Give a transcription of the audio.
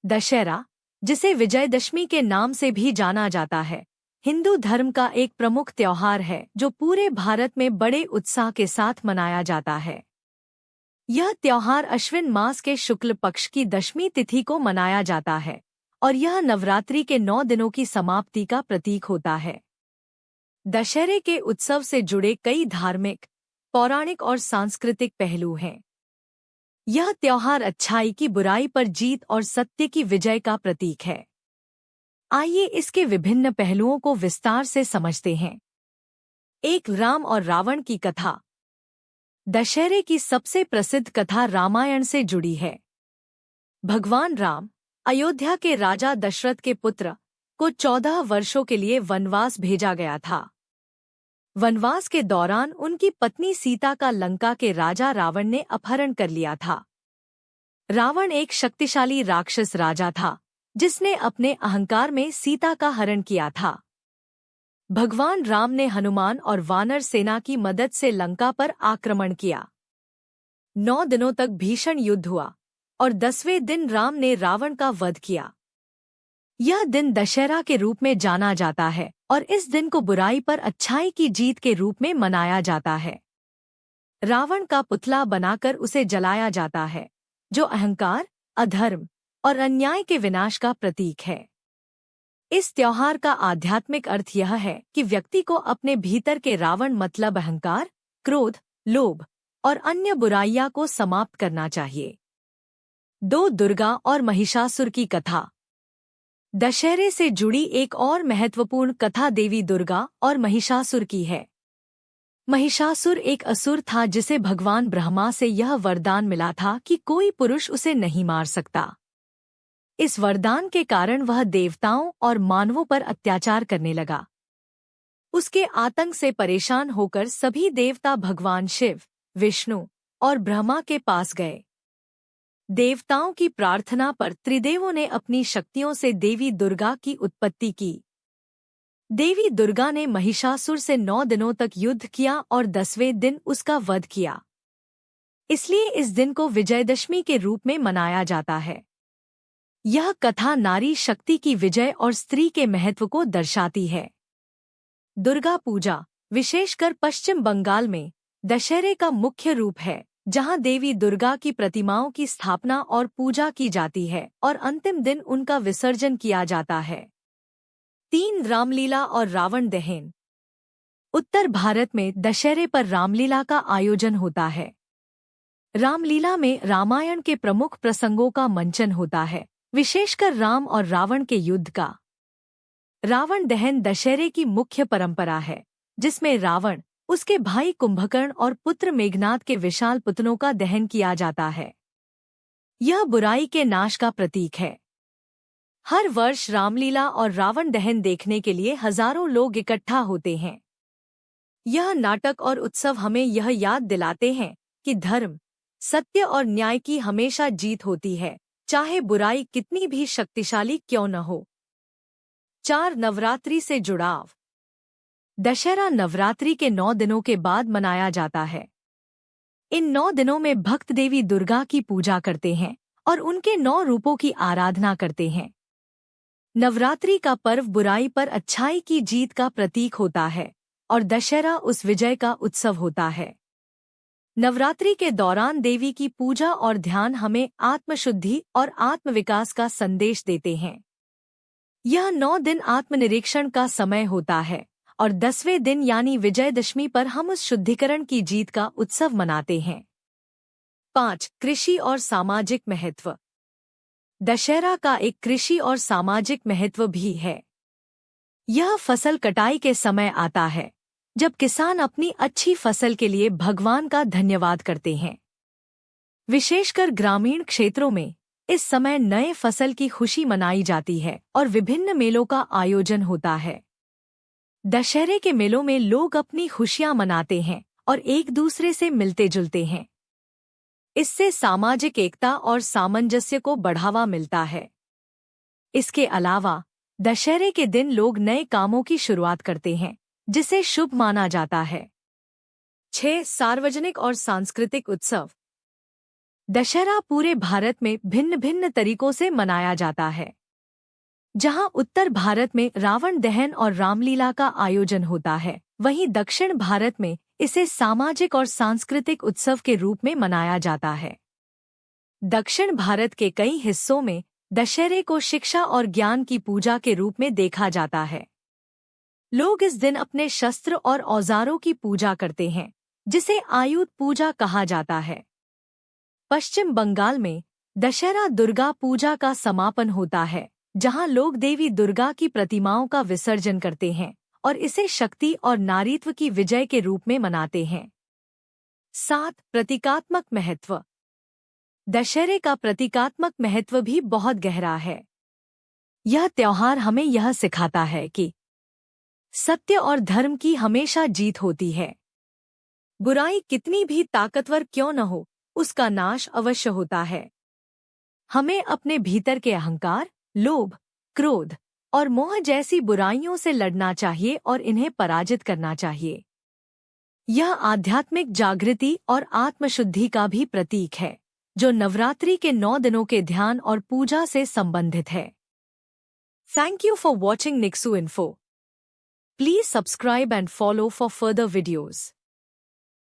दशहरा, जिसे विजयदशमी के नाम से भी जाना जाता है, हिंदू धर्म का एक प्रमुख त्योहार है जो पूरे भारत में बड़े उत्साह के साथ मनाया जाता है। यह त्योहार अश्विन मास के शुक्ल पक्ष की दशमी तिथि को मनाया जाता है और यह नवरात्रि के 9 दिनों की समाप्ति का प्रतीक होता है। दशहरे के उत्सव से जुड़े कई धार्मिक, पौराणिक और सांस्कृतिक पहलू हैं। यह त्योहार अच्छाई की बुराई पर जीत और सत्य की विजय का प्रतीक है। आइए इसके विभिन्न पहलुओं को विस्तार से समझते हैं। एक, राम और रावण की कथा। दशहरे की सबसे प्रसिद्ध कथा रामायण से जुड़ी है। भगवान राम, अयोध्या के राजा दशरथ के पुत्र, को 14 वर्षों के लिए वनवास भेजा गया था। वनवास के दौरान उनकी पत्नी सीता का लंका के राजा रावण ने अपहरण कर लिया था। रावण एक शक्तिशाली राक्षस राजा था जिसने अपने अहंकार में सीता का हरण किया था। भगवान राम ने हनुमान और वानर सेना की मदद से लंका पर आक्रमण किया। 9 दिनों तक भीषण युद्ध हुआ और 10वें दिन राम ने रावण का वध किया। यह दिन दशहरा के रूप में जाना जाता है और इस दिन को बुराई पर अच्छाई की जीत के रूप में मनाया जाता है। रावण का पुतला बनाकर उसे जलाया जाता है, जो अहंकार, अधर्म और अन्याय के विनाश का प्रतीक है। इस त्योहार का आध्यात्मिक अर्थ यह है कि व्यक्ति को अपने भीतर के रावण मतलब अहंकार, क्रोध, लोभ और अन्य बुराइयां को समाप्त करना चाहिए। 2, दुर्गा और महिषासुर की कथा। दशहरे से जुड़ी एक और महत्वपूर्ण कथा देवी दुर्गा और महिषासुर की है। महिषासुर एक असुर था जिसे भगवान ब्रह्मा से यह वरदान मिला था कि कोई पुरुष उसे नहीं मार सकता। इस वरदान के कारण वह देवताओं और मानवों पर अत्याचार करने लगा। उसके आतंक से परेशान होकर सभी देवता भगवान शिव, विष्णु और ब्रह्मा के पास गए। देवताओं की प्रार्थना पर त्रिदेवों ने अपनी शक्तियों से देवी दुर्गा की उत्पत्ति की। देवी दुर्गा ने महिषासुर से 9 दिनों तक युद्ध किया और 10वें दिन उसका वध किया। इसलिए इस दिन को विजयदशमी के रूप में मनाया जाता है। यह कथा नारी शक्ति की विजय और स्त्री के महत्व को दर्शाती है। दुर्गा पूजा, विशेषकर पश्चिम बंगाल में, दशहरे का मुख्य रूप है, जहां देवी दुर्गा की प्रतिमाओं की स्थापना और पूजा की जाती है और अंतिम दिन उनका विसर्जन किया जाता है। 3, रामलीला और रावण दहन। उत्तर भारत में दशहरे पर रामलीला का आयोजन होता है। रामलीला में रामायण के प्रमुख प्रसंगों का मंचन होता है, विशेषकर राम और रावण के युद्ध का। रावण दहन दशहरे की मुख्य परंपरा है, जिसमें रावण, उसके भाई कुंभकर्ण और पुत्र मेघनाद के विशाल पुतलों का दहन किया जाता है। यह बुराई के नाश का प्रतीक है। हर वर्ष रामलीला और रावण दहन देखने के लिए हजारों लोग इकट्ठा होते हैं। यह नाटक और उत्सव हमें यह याद दिलाते हैं कि धर्म, सत्य और न्याय की हमेशा जीत होती है, चाहे बुराई कितनी भी शक्तिशाली क्यों न हो। 4, नवरात्रि से जुड़ाव। दशहरा नवरात्रि के 9 दिनों के बाद मनाया जाता है। इन 9 दिनों में भक्त देवी दुर्गा की पूजा करते हैं और उनके 9 रूपों की आराधना करते हैं। नवरात्रि का पर्व बुराई पर अच्छाई की जीत का प्रतीक होता है और दशहरा उस विजय का उत्सव होता है। नवरात्रि के दौरान देवी की पूजा और ध्यान हमें आत्मशुद्धि और आत्मविकास का संदेश देते हैं। यह 9 दिन आत्मनिरीक्षण का समय होता है और 10वें दिन यानी विजयदशमी पर हम उस शुद्धिकरण की जीत का उत्सव मनाते हैं। 5, कृषि और सामाजिक महत्व। दशहरा का एक कृषि और सामाजिक महत्व भी है। यह फसल कटाई के समय आता है, जब किसान अपनी अच्छी फसल के लिए भगवान का धन्यवाद करते हैं। विशेषकर ग्रामीण क्षेत्रों में इस समय नए फसल की खुशी मनाई जाती है और विभिन्न मेलों का आयोजन होता है। दशहरे के मेलों में लोग अपनी खुशियां मनाते हैं और एक दूसरे से मिलते जुलते हैं। इससे सामाजिक एकता और सामंजस्य को बढ़ावा मिलता है। इसके अलावा दशहरे के दिन लोग नए कामों की शुरुआत करते हैं, जिसे शुभ माना जाता है। 6, सार्वजनिक और सांस्कृतिक उत्सव। दशहरा पूरे भारत में भिन्न भिन्न तरीकों से मनाया जाता है। जहां उत्तर भारत में रावण दहन और रामलीला का आयोजन होता है, वहीं दक्षिण भारत में इसे सामाजिक और सांस्कृतिक उत्सव के रूप में मनाया जाता है। दक्षिण भारत के कई हिस्सों में दशहरे को शिक्षा और ज्ञान की पूजा के रूप में देखा जाता है। लोग इस दिन अपने शस्त्र और औजारों की पूजा करते हैं, जिसे आयुध पूजा कहा जाता है। पश्चिम बंगाल में दशहरा दुर्गा पूजा का समापन होता है, जहां लोग देवी दुर्गा की प्रतिमाओं का विसर्जन करते हैं और इसे शक्ति और नारीत्व की विजय के रूप में मनाते हैं। 7. प्रतीकात्मक महत्व। दशहरे का प्रतीकात्मक महत्व भी बहुत गहरा है। यह त्योहार हमें यह सिखाता है कि सत्य और धर्म की हमेशा जीत होती है। बुराई कितनी भी ताकतवर क्यों न हो, उसका नाश अवश्य होता है। हमें अपने भीतर के अहंकार, लोभ, क्रोध और मोह जैसी बुराइयों से लड़ना चाहिए और इन्हें पराजित करना चाहिए। यह आध्यात्मिक जागृति और आत्मशुद्धि का भी प्रतीक है, जो नवरात्रि के 9 दिनों के ध्यान और पूजा से संबंधित है। Thank you for watching Niksu info. Please subscribe and follow for further videos.